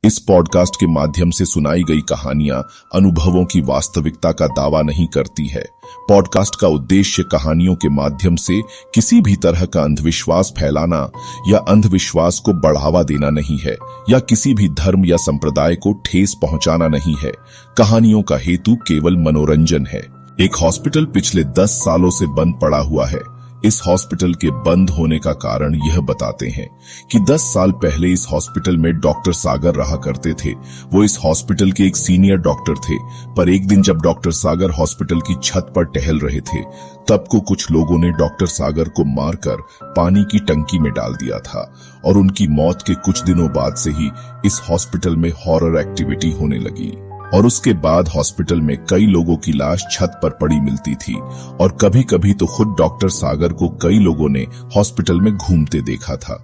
इस पॉडकास्ट के माध्यम से सुनाई गई कहानियां अनुभवों की वास्तविकता का दावा नहीं करती है। पॉडकास्ट का उद्देश्य कहानियों के माध्यम से किसी भी तरह का अंधविश्वास फैलाना या अंधविश्वास को बढ़ावा देना नहीं है या किसी भी धर्म या संप्रदाय को ठेस पहुंचाना नहीं है। कहानियों का हेतु केवल मनोरंजन है। एक हॉस्पिटल पिछले 10 सालों से बंद पड़ा हुआ है। इस हॉस्पिटल के बंद होने का कारण यह बताते हैं कि 10 साल पहले इस हॉस्पिटल में डॉक्टर सागर रहा करते थे। वो इस हॉस्पिटल के एक सीनियर डॉक्टर थे, पर एक दिन जब डॉक्टर सागर हॉस्पिटल की छत पर टहल रहे थे, तब को कुछ लोगों ने डॉक्टर सागर को मारकर पानी की टंकी में डाल दिया था और उनकी मौत के कुछ दिनों बाद से ही इस हॉस्पिटल में हॉरर एक्टिविटी होने लगी। और उसके बाद हॉस्पिटल में कई लोगों की लाश छत पर पड़ी मिलती थी और कभी कभी तो खुद डॉक्टर सागर को कई लोगों ने हॉस्पिटल में घूमते देखा था,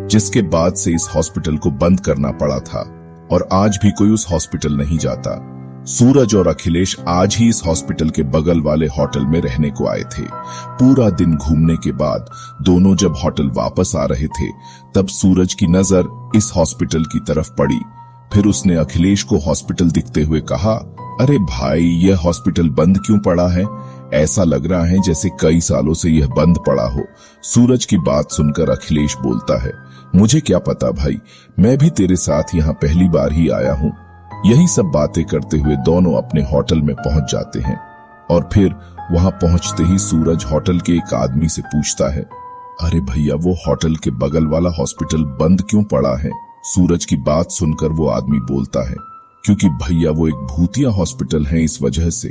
जिसके बाद से इस हॉस्पिटल को बंद करना पड़ा था और आज भी कोई उस हॉस्पिटल नहीं जाता। सूरज और अखिलेश आज ही इस हॉस्पिटल के बगल वाले होटल में रहने को आए थे। पूरा दिन घूमने के बाद दोनों जब होटल वापस आ रहे थे, तब सूरज की नजर इस हॉस्पिटल की तरफ पड़ी। फिर उसने अखिलेश को हॉस्पिटल दिखते हुए कहा, अरे भाई, यह हॉस्पिटल बंद क्यों पड़ा है? ऐसा लग रहा है जैसे कई सालों से यह बंद पड़ा हो। सूरज की बात सुनकर अखिलेश बोलता है, मुझे क्या पता भाई, मैं भी तेरे साथ यहाँ पहली बार ही आया हूँ। यही सब बातें करते हुए दोनों अपने होटल में पहुंच जाते हैं और फिर वहां पहुंचते ही सूरज होटल के एक आदमी से पूछता है, अरे भैया, वो होटल के बगल वाला हॉस्पिटल बंद क्यों पड़ा है? सूरज की बात सुनकर वो आदमी बोलता है, क्योंकि भैया वो एक भूतिया हॉस्पिटल है, इस वजह से।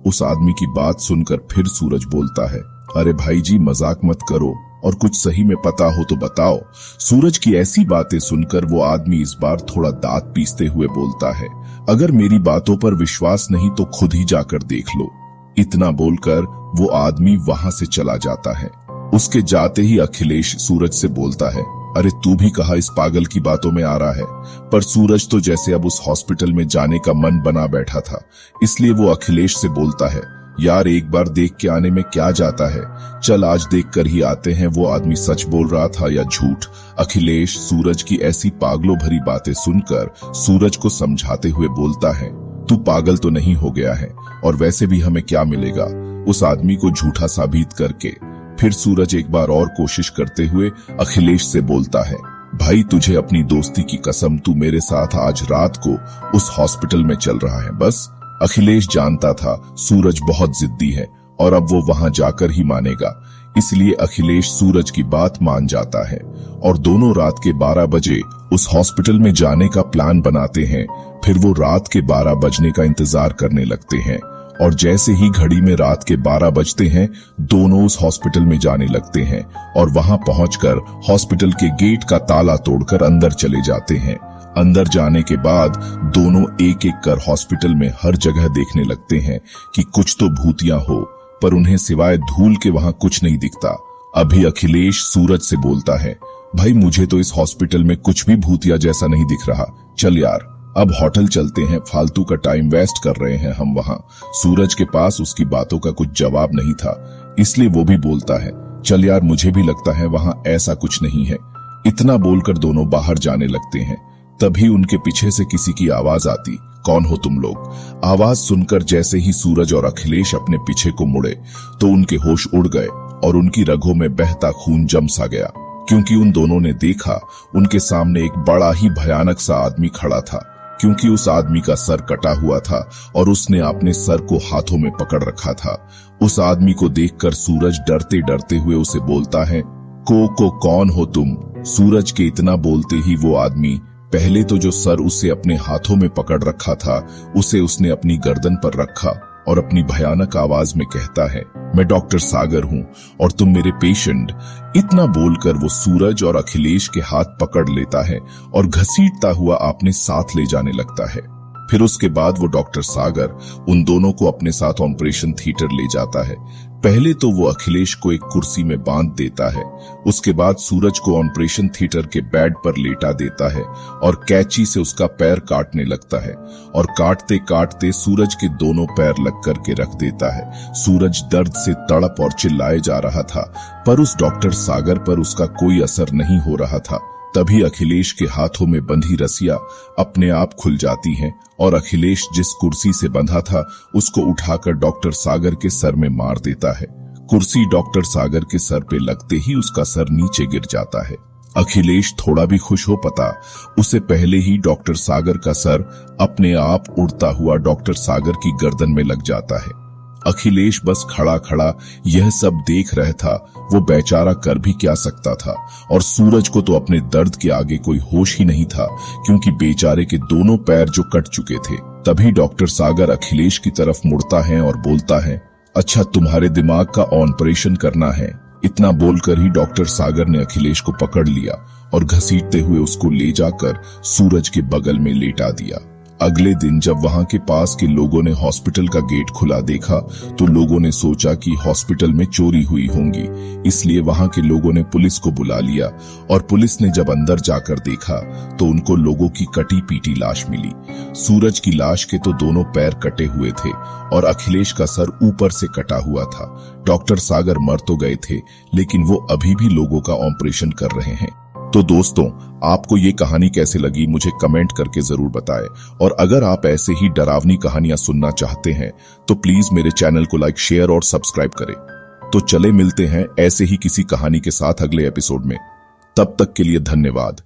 उस आदमी की बात सुनकर फिर सूरज बोलता है, अरे भाई जी, मजाक मत करो और कुछ सही में पता हो तो बताओ। सूरज की ऐसी बातें सुनकर वो आदमी इस बार थोड़ा दांत पीसते हुए बोलता है, अगर मेरी बातों पर विश्वास नहीं तो खुद ही जाकर देख लो। इतना बोलकर वो आदमी वहां से चला जाता है। उसके जाते ही अखिलेश सूरज से बोलता है, अरे तू भी कहा इस पागल की बातों में आ रहा है? पर सूरज तो जैसे अब उस हॉस्पिटल में जाने का मन बना बैठा था, इसलिए वो अखिलेश से बोलता है, यार एक बार देख के आने में क्या जाता है, चल आज देख कर ही आते हैं वो आदमी सच बोल रहा था या झूठ। अखिलेश सूरज की ऐसी पागलों भरी बातें सुनकर सूरज को समझाते हुए बोलता है, तू पागल तो नहीं हो गया है, और वैसे भी हमें क्या मिलेगा उस आदमी को झूठा साबित करके। फिर सूरज एक बार और कोशिश करते हुए अखिलेश से बोलता है, भाई तुझे अपनी दोस्ती की कसम, तू मेरे साथ आज रात को उस हॉस्पिटल में चल रहा है बस। अखिलेश जानता था सूरज बहुत जिद्दी है और अब वो वहां जाकर ही मानेगा, इसलिए अखिलेश सूरज की बात मान जाता है और दोनों रात के 12 बजे उस हॉस्पिटल में जाने का प्लान बनाते हैं। फिर वो रात के 12 बजने का इंतजार करने लगते हैं और जैसे ही घड़ी में रात के 12 बजते हैं, दोनों उस हॉस्पिटल में जाने लगते हैं और वहां पहुंचकर हॉस्पिटल के गेट का ताला तोड़कर अंदर चले जाते हैं। अंदर जाने के बाद दोनों एक एक कर हॉस्पिटल में हर जगह देखने लगते हैं कि कुछ तो भूतिया हो, पर उन्हें सिवाय धूल के वहां कुछ नहीं दिखता। अभी अखिलेश सूरज से बोलता है, भाई मुझे तो इस हॉस्पिटल में कुछ भी भूतिया जैसा नहीं दिख रहा, चल यार अब होटल चलते हैं, फालतू का टाइम वेस्ट कर रहे हैं हम वहां। सूरज के पास उसकी बातों का कुछ जवाब नहीं था, इसलिए वो भी बोलता है, चल यार मुझे भी लगता है वहां ऐसा कुछ नहीं है। इतना बोलकर दोनों बाहर जाने लगते हैं। तभी उनके पीछे से किसी की आवाज आती, कौन हो तुम लोग? आवाज सुनकर जैसे ही सूरज और अखिलेश अपने पीछे को मुड़े तो उनके होश उड़ गए और उनकी रगों में बहता खून जम सा गया, क्योंकि उन दोनों ने देखा उनके सामने एक बड़ा ही भयानक सा आदमी खड़ा था। क्योंकि उस आदमी का सर कटा हुआ था और उसने अपने सर को हाथों में पकड़ रखा था। उस आदमी को देखकर सूरज डरते डरते हुए उसे बोलता है, को कौन हो तुम? सूरज के इतना बोलते ही वो आदमी पहले तो जो सर उसे अपने हाथों में पकड़ रखा था, उसे उसने अपनी गर्दन पर रखा और अपनी भयानक आवाज में कहता है, मैं डॉक्टर सागर हूं और तुम मेरे पेशेंट। इतना बोलकर वो सूरज और अखिलेश के हाथ पकड़ लेता है और घसीटता हुआ अपने साथ ले जाने लगता है। फिर उसके बाद वो डॉक्टर सागर उन दोनों को अपने साथ ऑपरेशन थिएटर ले जाता है। पहले तो वो अखिलेश को एक कुर्सी में बांध देता है, उसके बाद सूरज को ऑपरेशन थिएटर के बेड पर लेटा देता है और कैंची से उसका पैर काटने लगता है और काटते काटते सूरज के दोनों पैर लग करके रख देता है। सूरज दर्द से तड़प और चिल्लाए जा रहा था, पर उस डॉक्टर सागर पर उसका कोई असर नहीं हो रहा था। तभी अखिलेश के हाथों में बंधी रस्सियां अपने आप खुल जाती हैं और अखिलेश जिस कुर्सी से बंधा था उसको उठाकर डॉक्टर सागर के सर में मार देता है। कुर्सी डॉक्टर सागर के सर पे लगते ही उसका सर नीचे गिर जाता है। अखिलेश थोड़ा भी खुश हो पता उसे पहले ही डॉक्टर सागर का सर अपने आप उड़ता हुआ डॉक्टर सागर की गर्दन में लग जाता है। अखिलेश बस खड़ा खड़ा यह सब देख रहा था। वो बेचारा कर भी क्या सकता था, और सूरज को तो अपने दर्द के आगे कोई होश ही नहीं था, क्योंकि बेचारे के दोनों पैर जो कट चुके थे। तभी डॉक्टर सागर अखिलेश की तरफ मुड़ता है और बोलता है, अच्छा तुम्हारे दिमाग का ऑपरेशन करना है। इतना बोलकर ही डॉक्टर सागर ने अखिलेश को पकड़ लिया और घसीटते हुए उसको ले जाकर सूरज के बगल में लेटा दिया। अगले दिन जब वहां के पास के लोगों ने हॉस्पिटल का गेट खुला देखा तो लोगों ने सोचा कि हॉस्पिटल में चोरी हुई होंगी, इसलिए वहां के लोगों ने पुलिस को बुला लिया। और पुलिस ने जब अंदर जाकर देखा तो उनको लोगों की कटी पीटी लाश मिली। सूरज की लाश के तो दोनों पैर कटे हुए थे और अखिलेश का सर ऊपर से कटा हुआ था। डॉक्टर सागर मर तो गए थे, लेकिन वो अभी भी लोगों का ऑपरेशन कर रहे हैं। तो दोस्तों, आपको ये कहानी कैसे लगी मुझे कमेंट करके जरूर बताएं, और अगर आप ऐसे ही डरावनी कहानियां सुनना चाहते हैं तो प्लीज मेरे चैनल को लाइक, शेयर और सब्सक्राइब करें। तो चले मिलते हैं ऐसे ही किसी कहानी के साथ अगले एपिसोड में। तब तक के लिए धन्यवाद।